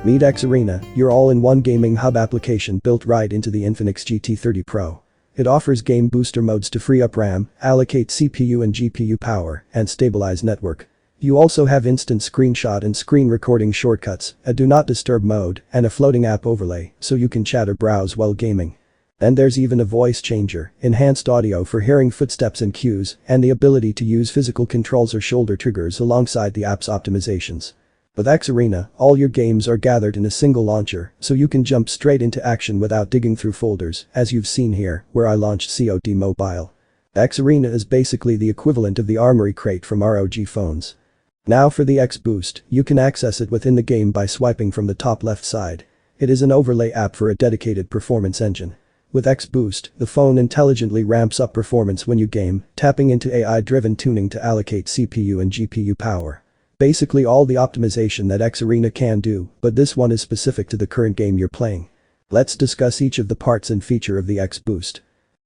Meet X Arena, your all-in-one gaming hub application built right into the Infinix GT30 Pro. It offers game booster modes to free up RAM, allocate CPU and GPU power, and stabilize network. You also have instant screenshot and screen recording shortcuts, a do not disturb mode, and a floating app overlay, so you can chat or browse while gaming. And there's even a voice changer, enhanced audio for hearing footsteps and cues, and the ability to use physical controls or shoulder triggers alongside the app's optimizations. With X Arena, all your games are gathered in a single launcher, so you can jump straight into action without digging through folders, as you've seen here, where I launched COD Mobile. X Arena is basically the equivalent of the Armory Crate from ROG phones. Now for the X Boost, you can access it within the game by swiping from the top left side. It is an overlay app for a dedicated performance engine. With X Boost, the phone intelligently ramps up performance when you game, tapping into AI-driven tuning to allocate CPU and GPU power. Basically all the optimization that X Arena can do, but this one is specific to the current game you're playing. Let's discuss each of the parts and feature of the X Boost.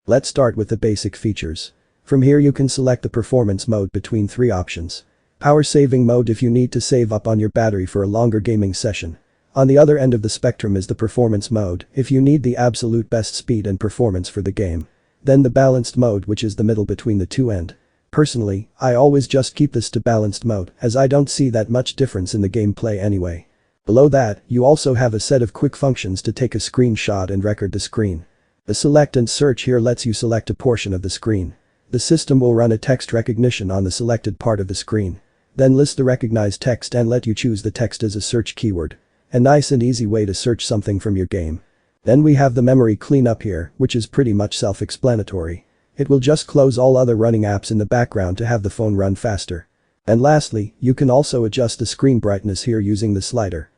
Let's start with the basic features. From here you can select the performance mode between 3 options. Power saving mode if you need to save up on your battery for a longer gaming session. On the other end of the spectrum is the performance mode if you need the absolute best speed and performance for the game. Then the balanced mode, which is the middle between the two end. Personally, I always just keep this to balanced mode as I don't see that much difference in the gameplay anyway. Below that, you also have a set of quick functions to take a screenshot and record the screen. The select and search here lets you select a portion of the screen. The system will run a text recognition on the selected part of the screen. Then list the recognized text and let you choose the text as a search keyword. A nice and easy way to search something from your game. Then we have the memory cleanup here, which is pretty much self-explanatory. It will just close all other running apps in the background to have the phone run faster. And lastly, you can also adjust the screen brightness here using the slider.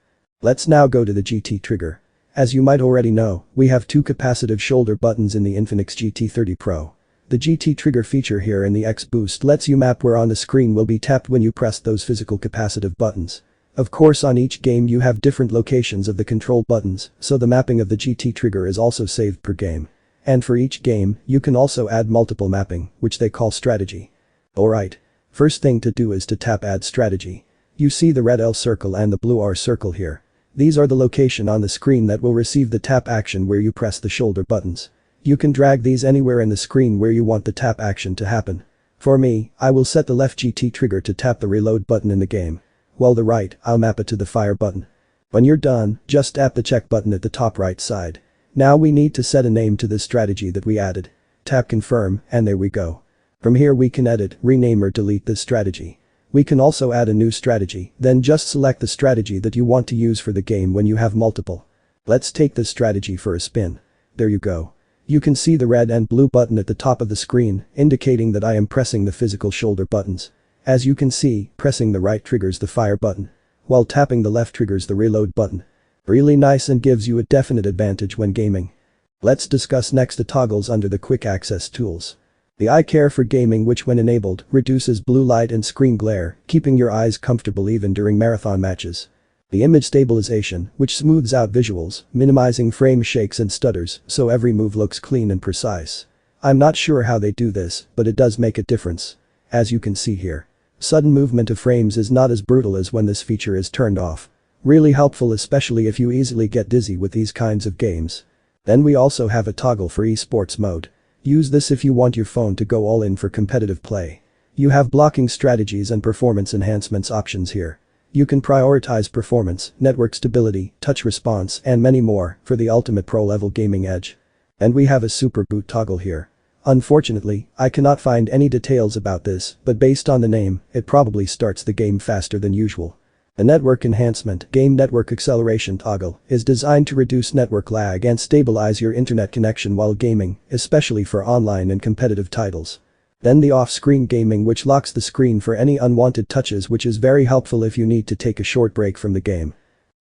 Let's now go to the GT trigger. As you might already know, we have 2 capacitive shoulder buttons in the Infinix GT30 Pro. The GT trigger feature here in the X Boost lets you map where on the screen will be tapped when you press those physical capacitive buttons. Of course on each game you have different locations of the control buttons, so the mapping of the GT trigger is also saved per game. And for each game, you can also add multiple mapping, which they call strategy. Alright. First thing to do is to tap add strategy. You see the red L circle and the blue R circle here. These are the location on the screen that will receive the tap action where you press the shoulder buttons. You can drag these anywhere in the screen where you want the tap action to happen. For me, I will set the left GT trigger to tap the reload button in the game. While the right, I'll map it to the fire button. When you're done, just tap the check button at the top right side. Now we need to set a name to this strategy that we added. Tap confirm, and there we go. From here we can edit, rename or delete this strategy. We can also add a new strategy, then just select the strategy that you want to use for the game when you have multiple. Let's take this strategy for a spin. There you go. You can see the red and blue button at the top of the screen, indicating that I am pressing the physical shoulder buttons. As you can see, pressing the right triggers the fire button, while tapping the left triggers the reload button. Really nice and gives you a definite advantage when gaming. Let's discuss next the toggles under the quick access tools. The eye care for gaming, which when enabled, reduces blue light and screen glare, keeping your eyes comfortable even during marathon matches. The image stabilization, which smooths out visuals, minimizing frame shakes and stutters, so every move looks clean and precise. I'm not sure how they do this, but it does make a difference. As you can see here. Sudden movement of frames is not as brutal as when this feature is turned off. Really helpful, especially if you easily get dizzy with these kinds of games. Then we also have a toggle for esports mode. Use this if you want your phone to go all in for competitive play. You have blocking strategies and performance enhancements options here. You can prioritize performance, network stability, touch response, and many more for the ultimate pro-level gaming edge. And we have a super boot toggle here. Unfortunately, I cannot find any details about this, but based on the name, it probably starts the game faster than usual. The network enhancement, game network acceleration toggle, is designed to reduce network lag and stabilize your internet connection while gaming, especially for online and competitive titles. Then the off-screen gaming, which locks the screen for any unwanted touches, which is very helpful if you need to take a short break from the game.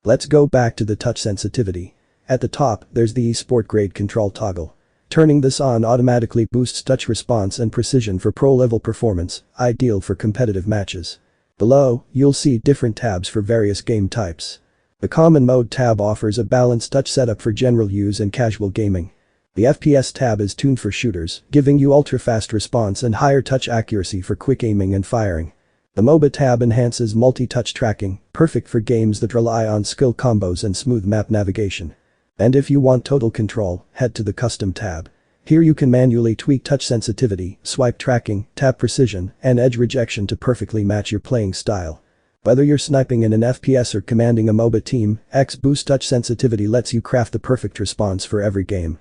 Let's go back to the touch sensitivity. At the top, there's the eSport grade control toggle. Turning this on automatically boosts touch response and precision for pro-level performance, ideal for competitive matches. Below, you'll see different tabs for various game types. The Common Mode tab offers a balanced touch setup for general use and casual gaming. The FPS tab is tuned for shooters, giving you ultra-fast response and higher touch accuracy for quick aiming and firing. The MOBA tab enhances multi-touch tracking, perfect for games that rely on skill combos and smooth map navigation. And if you want total control, head to the custom tab. Here you can manually tweak touch sensitivity, swipe tracking, tap precision, and edge rejection to perfectly match your playing style. Whether you're sniping in an FPS or commanding a MOBA team, X-Boost touch sensitivity lets you craft the perfect response for every game.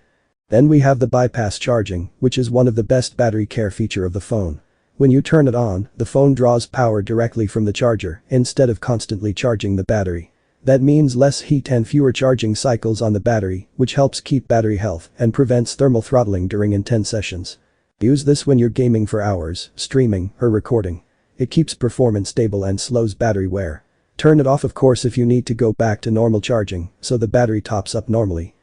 Then we have the bypass charging, which is one of the best battery care feature of the phone. When you turn it on, the phone draws power directly from the charger instead of constantly charging the battery. That means less heat and fewer charging cycles on the battery, which helps keep battery health and prevents thermal throttling during intense sessions. Use this when you're gaming for hours, streaming, or recording. It keeps performance stable and slows battery wear. Turn it off of course if you need to go back to normal charging, so the battery tops up normally.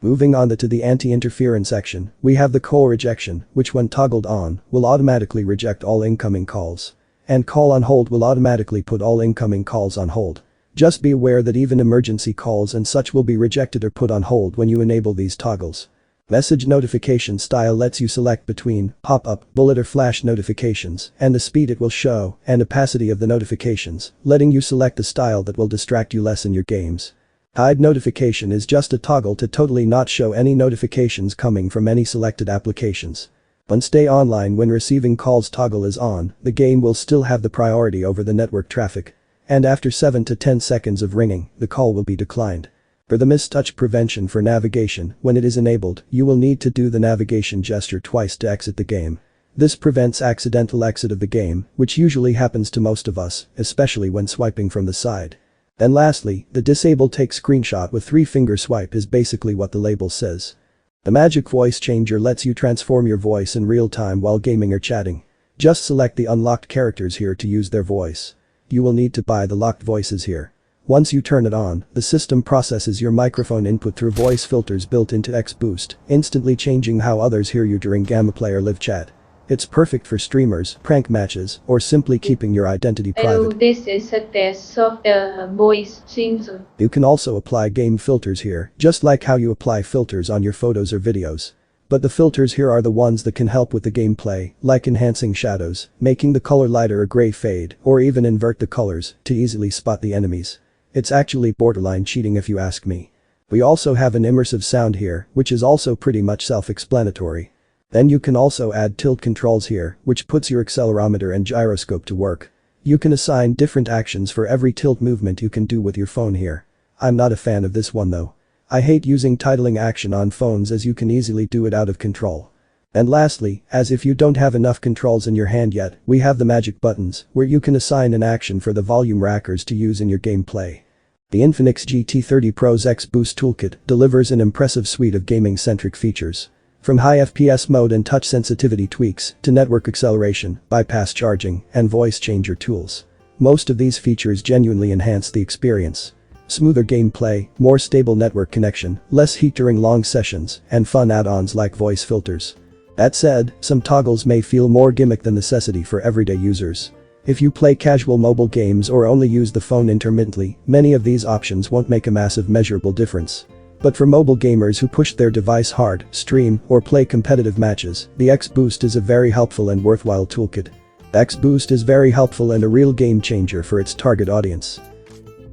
Moving on to the anti-interference section, we have the call rejection, which when toggled on, will automatically reject all incoming calls. And call on hold will automatically put all incoming calls on hold. Just be aware that even emergency calls and such will be rejected or put on hold when you enable these toggles. Message notification style lets you select between pop-up, bullet or flash notifications and the speed it will show and opacity of the notifications, letting you select a style that will distract you less in your games. Hide notification is just a toggle to totally not show any notifications coming from any selected applications. When stay online when receiving calls toggle is on, the game will still have the priority over the network traffic. And after 7 to 10 seconds of ringing, the call will be declined. For the mistouch prevention for navigation, when it is enabled, you will need to do the navigation gesture twice to exit the game. This prevents accidental exit of the game, which usually happens to most of us, especially when swiping from the side. Then lastly, the disable take screenshot with 3-finger swipe is basically what the label says. The magic voice changer lets you transform your voice in real time while gaming or chatting. Just select the unlocked characters here to use their voice. You will need to buy the locked voices here. Once you turn it on, the system processes your microphone input through voice filters built into X-Boost, instantly changing how others hear you during gameplay or live chat. It's perfect for streamers, prank matches, or simply keeping your identity private. This is a test of the voice changer. You can also apply game filters here, just like how you apply filters on your photos or videos. But the filters here are the ones that can help with the gameplay, like enhancing shadows, making the color lighter or gray fade, or even invert the colors to easily spot the enemies. It's actually borderline cheating if you ask me. We also have an immersive sound here, which is also pretty much self-explanatory. Then you can also add tilt controls here, which puts your accelerometer and gyroscope to work. You can assign different actions for every tilt movement you can do with your phone here. I'm not a fan of this one though. I hate using titling action on phones as you can easily do it out of control. And lastly, as if you don't have enough controls in your hand yet, we have the magic buttons, where you can assign an action for the volume rackers to use in your gameplay. The Infinix GT30 Pro's X-Boost Toolkit delivers an impressive suite of gaming-centric features. From high FPS mode and touch sensitivity tweaks to network acceleration, bypass charging, and voice changer tools. Most of these features genuinely enhance the experience. Smoother gameplay, more stable network connection, less heat during long sessions, and fun add-ons like voice filters. That said, some toggles may feel more gimmick than necessity for everyday users. If you play casual mobile games or only use the phone intermittently, many of these options won't make a massive measurable difference. But for mobile gamers who push their device hard, stream, or play competitive matches, the X-Boost is a very helpful and worthwhile toolkit. X-Boost is very helpful and a real game changer for its target audience.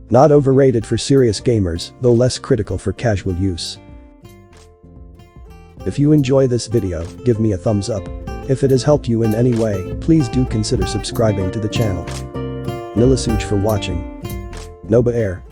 Not overrated for serious gamers, though less critical for casual use. If you enjoy this video, give me a thumbs up. If it has helped you in any way, please do consider subscribing to the channel. Nilasuj for watching. Noba Air.